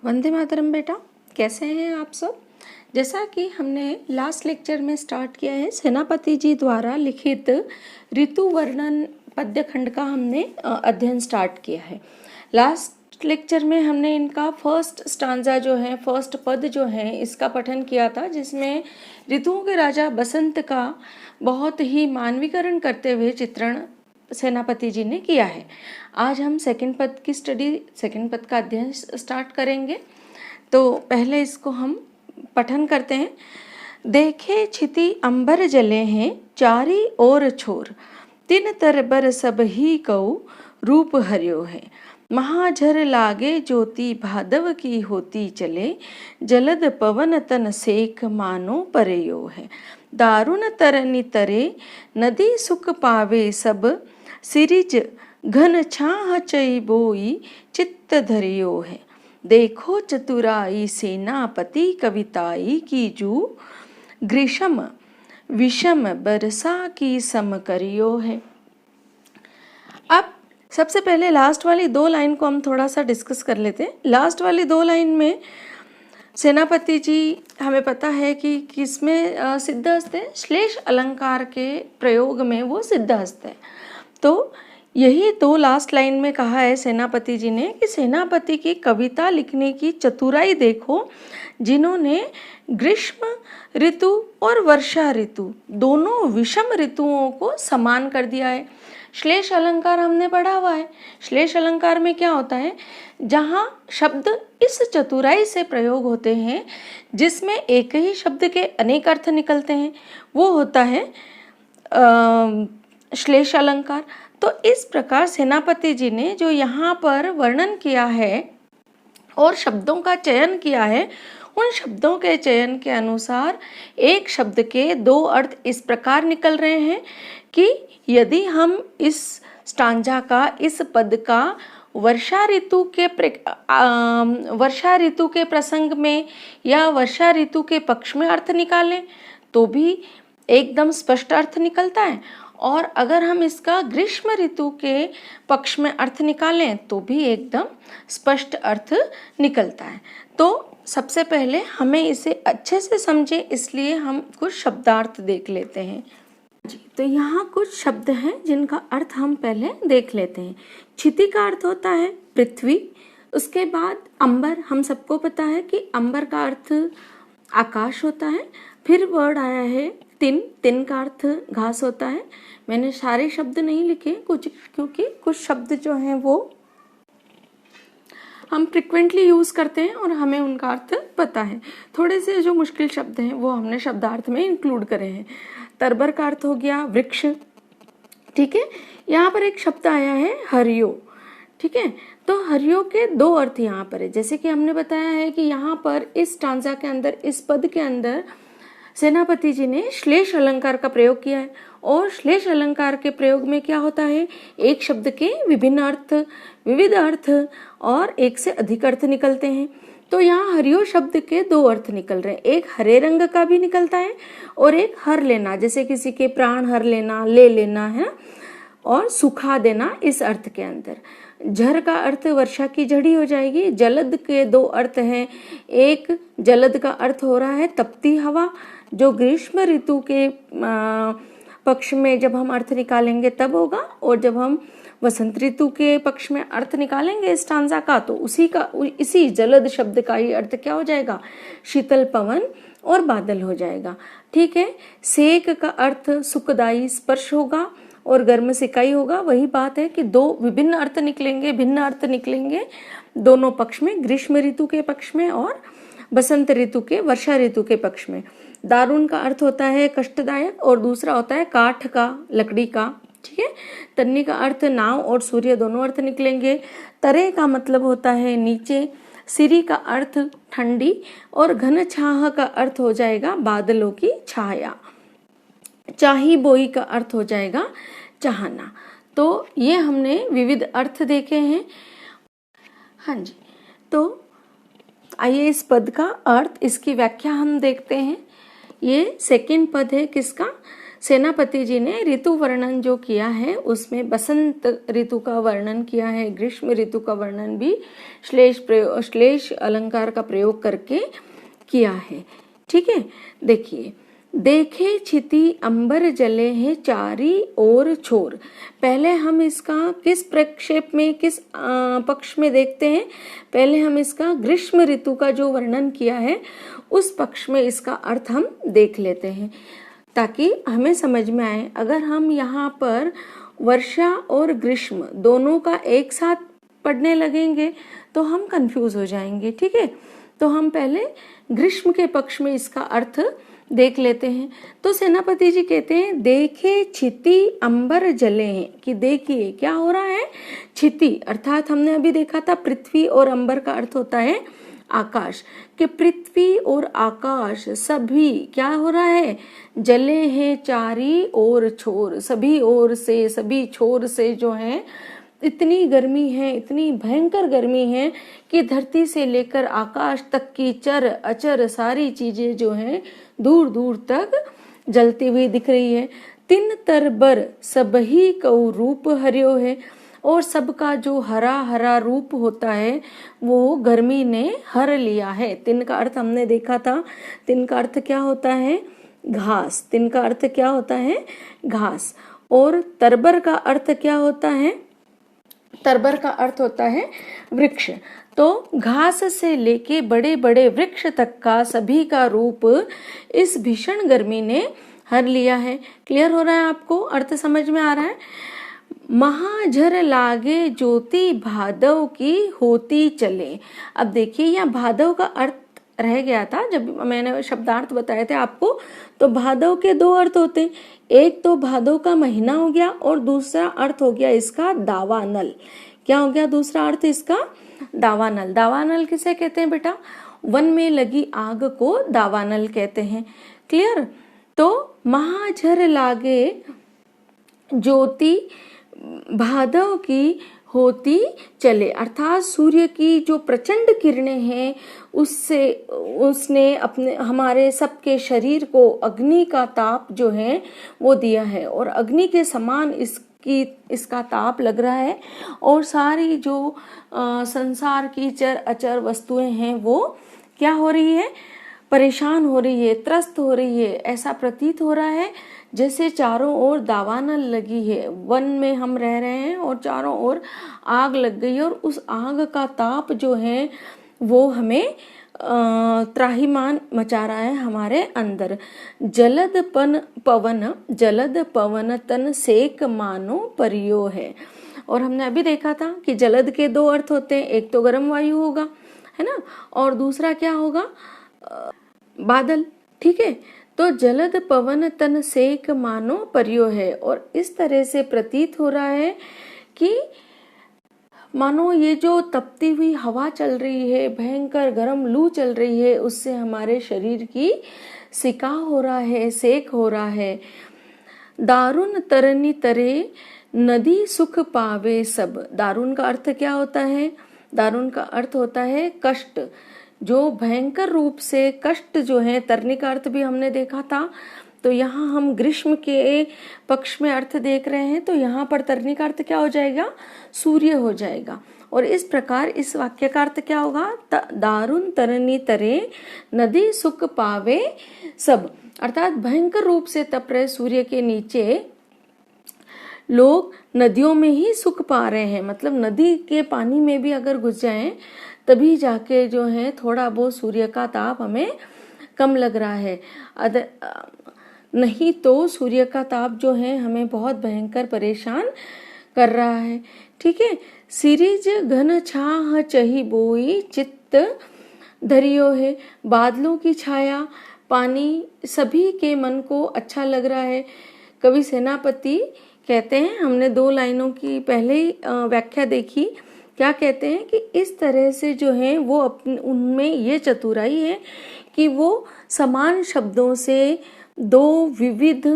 वंदे मातरम बेटा, कैसे हैं आप सब। जैसा कि हमने लास्ट लेक्चर में स्टार्ट किया है, सेनापति जी द्वारा लिखित ऋतु वर्णन पद्य खंड का हमने अध्ययन स्टार्ट किया है। लास्ट लेक्चर में हमने इनका फर्स्ट स्टांजा जो है, फर्स्ट पद जो है, इसका पठन किया था, जिसमें ऋतुओं के राजा बसंत का बहुत ही मानवीकरण करते हुए चित्रण सेनापति जी ने किया है। आज हम सेकंड पद की स्टडी, सेकंड पद का अध्ययन स्टार्ट करेंगे। तो पहले इसको हम पठन करते हैं। देखे छिति अंबर जले हैं, चारी ओर छोर, तिन तरबर सब ही कऊ, रूप हरियो है। महाझर लागे ज्योति भादव की होती चले, जलद पवन तन सेक मानो परयो है। दारुण तरनी तरे, नदी सुख पावे सब, सिरिज घन छाह चई बोई, चित्त धरियो है। देखो चतुराई सेनापति कविताई की जू, ग्रीष्म विषम बरसा की सम करियो है। अब सबसे पहले लास्ट वाली दो लाइन को हम थोड़ा सा डिस्कस कर लेते हैं। लास्ट वाली दो लाइन में सेनापति जी, हमें पता है कि किसमें सिद्धहस्त है, श्लेष अलंकार के प्रयोग में वो सिद्धहस्त है। तो यही दो लास्ट लाइन में कहा है सेनापति जी ने कि सेनापति की कविता लिखने की चतुराई देखो, जिन्होंने ग्रीष्म ऋतु और वर्षा ऋतु दोनों विषम ऋतुओं को समान कर दिया है। श्लेष अलंकार हमने पढ़ा हुआ है। श्लेष अलंकार में क्या होता है, जहाँ शब्द इस चतुराई से प्रयोग होते हैं जिसमें एक ही शब्द के अनेक अर्थ निकलते हैं, वो होता है श्लेष अलंकार। तो इस प्रकार सेनापति जी ने जो यहाँ पर वर्णन किया है और शब्दों का चयन किया है, उन शब्दों के चयन के अनुसार एक शब्द के दो अर्थ इस प्रकार निकल रहे हैं कि यदि हम इस स्टांजा का, इस पद का वर्षा ऋतु के प्रसंग में या वर्षा ऋतु के पक्ष में अर्थ निकालें तो भी एकदम स्पष्ट अर्थ निकलता है, और अगर हम इसका ग्रीष्म ऋतु के पक्ष में अर्थ निकालें तो भी एकदम स्पष्ट अर्थ निकलता है। तो सबसे पहले हमें इसे अच्छे से समझें, इसलिए हम कुछ शब्दार्थ देख लेते हैं जी। तो यहाँ कुछ शब्द हैं जिनका अर्थ हम पहले देख लेते हैं। क्षिति का अर्थ होता है पृथ्वी। उसके बाद अंबर, हम सबको पता है कि अंबर का अर्थ आकाश होता है। फिर वर्ड आया है तिन, तिन का अर्थ घास होता है। मैंने सारे शब्द नहीं लिखे कुछ, क्योंकि कुछ शब्द जो हैं वो हम फ्रिक्वेंटली यूज करते हैं और हमें उनका अर्थ पता है। थोड़े से जो मुश्किल शब्द हैं वो हमने शब्दार्थ में इंक्लूड करे हैं। तरबर का अर्थ हो गया वृक्ष, ठीक है। यहाँ पर एक शब्द आया है हरियो, ठीक है। तो हरियो के दो अर्थ यहाँ पर है। जैसे कि हमने बताया है कि यहाँ पर इस स्टांजा के अंदर, इस पद के अंदर सेनापति जी ने श्लेष अलंकार का प्रयोग किया है, और श्लेष अलंकार के प्रयोग में क्या होता है, एक शब्द के विभिन्न अर्थ, विविध अर्थ और एक से अधिक अर्थ निकलते हैं। तो यहाँ हरियो शब्द के दो अर्थ निकल रहे हैं। एक हरे रंग का भी निकलता है और एक हर लेना, जैसे किसी के प्राण हर लेना, ले लेना है, और सुखा देना, इस अर्थ के अंदर। झर का अर्थ वर्षा की झड़ी हो जाएगी। जलद के दो अर्थ हैं। एक जलद का अर्थ हो रहा है तपती हवा, जो ग्रीष्म ऋतु के पक्ष में जब हम अर्थ निकालेंगे तब होगा, और जब हम वसंत ऋतु के पक्ष में अर्थ निकालेंगे इस स्टांजा का, तो इसी जलद शब्द का ही अर्थ क्या हो जाएगा, शीतल पवन और बादल हो जाएगा, ठीक है। सेक का अर्थ सुखदाई स्पर्श होगा और गर्म सिकाई होगा। वही बात है कि दो विभिन्न अर्थ निकलेंगे, भिन्न अर्थ निकलेंगे दोनों पक्ष में, ग्रीष्म ऋतु के पक्ष में और बसंत ऋतु के, वर्षा ऋतु के पक्ष में। दारुण का अर्थ होता है कष्टदायक और दूसरा होता है काठ का, लकड़ी का, ठीक है। तन्नी का अर्थ नाव और सूर्य दोनों अर्थ निकलेंगे। तरे का मतलब होता है नीचे। सिरी का अर्थ ठंडी और घन छाह का अर्थ हो जाएगा बादलों की छाया। चाही बोई का अर्थ हो जाएगा चाहना। तो ये हमने विविध अर्थ देखे हैं। हाँ जी, तो आइए इस पद का अर्थ, इसकी व्याख्या हम देखते हैं। ये सेकंड पद है किसका, सेनापति जी ने ऋतु वर्णन जो किया है उसमें बसंत ऋतु का वर्णन किया है, ग्रीष्म ऋतु का वर्णन भी श्लेष अलंकार का प्रयोग करके किया है। ठीक है, देखिए, देखे छिति अंबर जले हैं चारी ओर छोर। पहले हम इसका किस प्रक्षेप में, किस पक्ष में देखते हैं? पहले हम इसका ग्रीष्म ऋतु का जो वर्णन किया है उस पक्ष में इसका अर्थ हम देख लेते हैं ताकि हमें समझ में आए। अगर हम यहाँ पर वर्षा और ग्रीष्म दोनों का एक साथ पढ़ने लगेंगे तो हम कंफ्यूज हो जाएंगे। ठीक है, तो हम पहले ग्रीष्म के पक्ष में इसका अर्थ देख लेते हैं। तो सेनापति जी कहते हैं देखे छिति अंबर जले हैं, कि देखिए क्या हो रहा है। छिति अर्थात हमने अभी देखा था पृथ्वी और अंबर का अर्थ होता है आकाश, कि पृथ्वी और आकाश सभी क्या हो रहा है, जले हैं चारी ओर छोर। सभी ओर से, सभी छोर से जो है इतनी गर्मी है, इतनी भयंकर गर्मी है कि धरती से लेकर आकाश तक की चर अचर सारी चीजें जो हैं दूर दूर तक जलती हुई दिख रही है। तिन तरबर सबही कऊ रूप हरियो है, और सबका जो हरा हरा रूप होता है वो गर्मी ने हर लिया है। तिन का अर्थ हमने देखा था, तिन का अर्थ क्या होता है, घास। तिन का अर्थ क्या होता है, घास। और तरबर का अर्थ क्या होता है, तरबर का अर्थ होता है वृक्ष। तो घास से लेके बड़े बड़े वृक्ष तक का सभी का रूप इस भीषण गर्मी ने हर लिया है। क्लियर हो रहा है आपको, अर्थ समझ में आ रहा है। महाझर लागे ज्योति भादव की होती चले। अब देखिए यहाँ भादव का अर्थ रह गया था जब मैंने शब्दार्थ बताए थे आपको। तो भादव के दो अर्थ होते हैं, एक तो भादव का महीना हो गया और दूसरा अर्थ हो गया इसका दावानल। क्या हो गया दूसरा अर्थ इसका, दावानल। दावानल किसे कहते हैं बेटा, वन में लगी आग को दावानल कहते हैं। क्लियर। तो महाझर लागे ज्योति भादव की होती चले, अर्थात सूर्य की जो प्रचंड किरणें हैं उससे उसने अपने हमारे सबके शरीर को अग्नि का ताप जो है वो दिया है, और अग्नि के समान इसका ताप लग रहा है। और सारी जो संसार की चर अचर वस्तुएं हैं वो क्या हो रही है, परेशान हो रही है, त्रस्त हो रही है। ऐसा प्रतीत हो रहा है जैसे चारों ओर दावानल लगी है। वन में हम रह रहे हैं और चारों ओर आग लग गई है, और उस आग का ताप जो है वो हमें त्राहिमाम मचा रहा है हमारे अंदर। जलद पवन तन सेक मानो परियो है। और हमने अभी देखा था कि जलद के दो अर्थ होते हैं, एक तो गर्म वायु होगा, है ना, और दूसरा क्या होगा, बादल। ठीक है, तो जलद पवन तन सेक मानो परियो है। और इस तरह से प्रतीत हो रहा है कि मानो ये जो तपती हुई हवा चल रही है, भयंकर गर्म लू चल रही है, उससे हमारे शरीर की सिका हो रहा है, सेक हो रहा है। दारुण तरनी तरे नदी सुख पावे सब। दारुण का अर्थ क्या होता है, दारुण का अर्थ होता है कष्ट, जो भयंकर रूप से कष्ट जो है। तरनी का अर्थ भी हमने देखा था, तो यहाँ हम ग्रीष्म के पक्ष में अर्थ देख रहे हैं, तो यहाँ पर तरनी का अर्थ क्या हो जाएगा, सूर्य हो जाएगा। और इस प्रकार इस वाक्य का अर्थ क्या होगा, दारुण तरनी तरे नदी सुख पावे सब, अर्थात भयंकर रूप से तप रहे सूर्य के नीचे लोग नदियों में ही सुख पा रहे हैं। मतलब नदी के पानी में भी अगर घुस जाएं तभी जाके जो है थोड़ा बहुत सूर्य का ताप हमें कम लग रहा है, नहीं तो सूर्य का ताप जो है हमें बहुत भयंकर परेशान कर रहा है। ठीक है, सिरिज घन छाह चही बोई चित्त धरियो है। बादलों की छाया, पानी, सभी के मन को अच्छा लग रहा है। कवि सेनापति कहते हैं, हमने दो लाइनों की पहले ही व्याख्या देखी, क्या कहते हैं कि इस तरह से जो है वो अपने उनमें ये चतुराई है कि वो समान शब्दों से दो विविध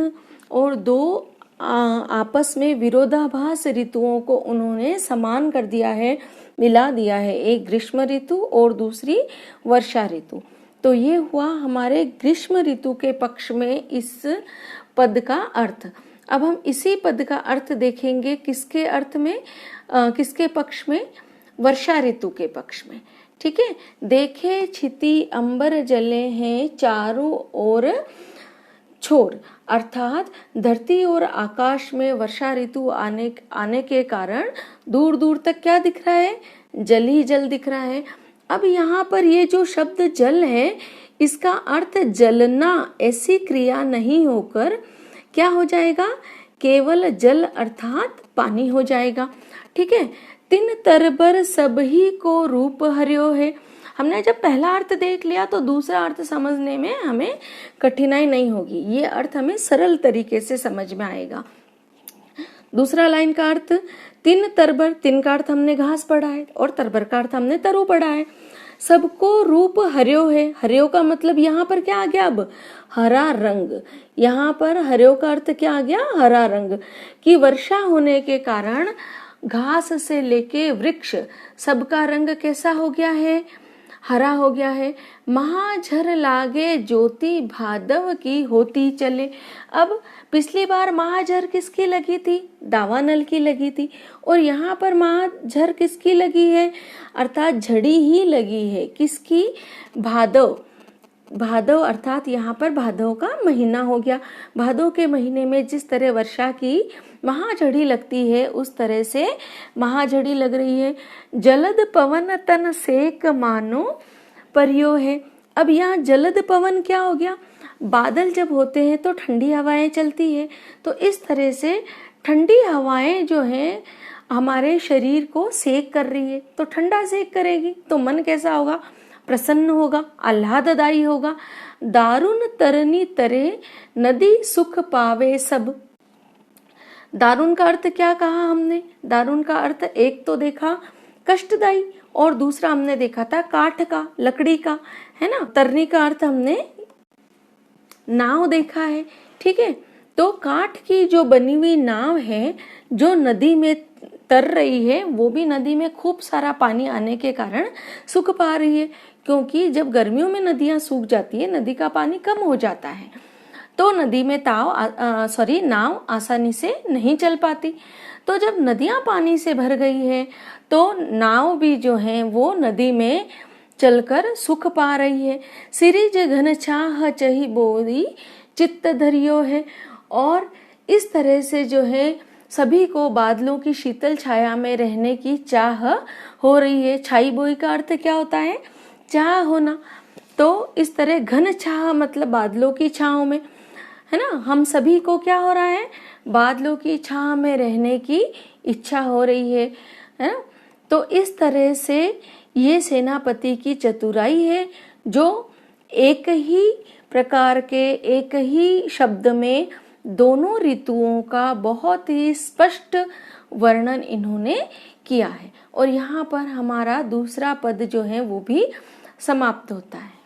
और दो आपस में विरोधाभास ऋतुओं को उन्होंने समान कर दिया है, मिला दिया है, एक ग्रीष्म ऋतु और दूसरी वर्षा ऋतु। तो ये हुआ हमारे ग्रीष्म ऋतु के पक्ष में इस पद का अर्थ। अब हम इसी पद का अर्थ देखेंगे किसके अर्थ में, किसके पक्ष में, वर्षा ऋतु के पक्ष में। ठीक है, देखे छिति अंबर जले हैं चारों ओर छोर, अर्थात धरती और आकाश में वर्षा ऋतु आने के कारण दूर दूर तक क्या दिख रहा है, जल ही जल दिख रहा है। अब यहाँ पर ये जो शब्द जल है, इसका अर्थ जलना ऐसी क्रिया नहीं होकर क्या हो जाएगा, केवल जल अर्थात पानी हो जाएगा। ठीक है, तिन तरबर सबही को रूप हर्यो है। हमने जब पहला अर्थ देख लिया तो दूसरा अर्थ समझने में हमें कठिनाई नहीं होगी, ये अर्थ हमें सरल तरीके से समझ में आएगा। दूसरा लाइन का अर्थ, तिन तरबर, तिन का अर्थ हमने घास पढ़ा है और तरबर का अर्थ हमने तरु पढ़ा है। सबको रूप हर्यो है, हर्यो का मतलब यहाँ पर क्या आ गया, अब हरा रंग। यहाँ पर हर्यो का अर्थ क्या आ गया, हरा रंग। कि वर्षा होने के कारण घास से लेके वृक्ष सबका रंग कैसा हो गया है, हरा हो गया है। महाझर लागे ज्योति भादव की होती चले। अब पिछली बार महाझर किसकी लगी थी, दावानल की लगी थी, और यहाँ पर महाझर किसकी लगी है, अर्थात झड़ी ही लगी है, किसकी, भादव। भादव अर्थात यहाँ पर भादव का महीना हो गया। भादव के महीने में जिस तरह वर्षा की महाझड़ी लगती है उस तरह से महाझड़ी लग रही है। जलद पवन तन सेक मानो परियो है। अब यहाँ जलद पवन क्या हो गया, बादल जब होते हैं तो ठंडी हवाएं चलती है, तो इस तरह से ठंडी हवाएं जो हैं हमारे शरीर को सेक कर रही है, तो ठंडा सेक करेगी तो मन कैसा होगा, प्रसन्न होगा, आह्लाददायी होगा। दारुण तरनी तरे नदी सुख पावे सब। दारुण का अर्थ क्या कहा हमने, दारुण का अर्थ एक तो देखा कष्टदायी और दूसरा हमने देखा था काठ का, लकड़ी का, है ना। तरनी का अर्थ हमने नाव देखा है। ठीक है, तो काठ की जो बनी हुई नाव है जो नदी में तर रही है, वो भी नदी में खूब सारा पानी आने के कारण सूख पा रही है, क्योंकि जब गर्मियों में नदियां सूख जाती है, नदी का पानी कम हो जाता है, तो नदी में नाव आसानी से नहीं चल पाती। तो जब नदियां पानी से भर गई है तो नाव भी जो है वो नदी में चलकर सुख पा रही है। सिरिज घन छाह चही बोरी चित्त धरियो है। और इस तरह से जो है सभी को बादलों की शीतल छाया में रहने की चाह हो रही है। छाई बोई का अर्थ क्या होता है, चाह होना। तो इस तरह घन छाह मतलब बादलों की छांव में, है ना, हम सभी को क्या हो रहा है, बादलों की छांव में रहने की इच्छा हो रही है ना। तो इस तरह से ये सेनापति की चतुराई है, जो एक ही प्रकार के, एक ही शब्द में दोनों ऋतुओं का बहुत ही स्पष्ट वर्णन इन्होंने किया है। और यहाँ पर हमारा दूसरा पद जो है वो भी समाप्त होता है।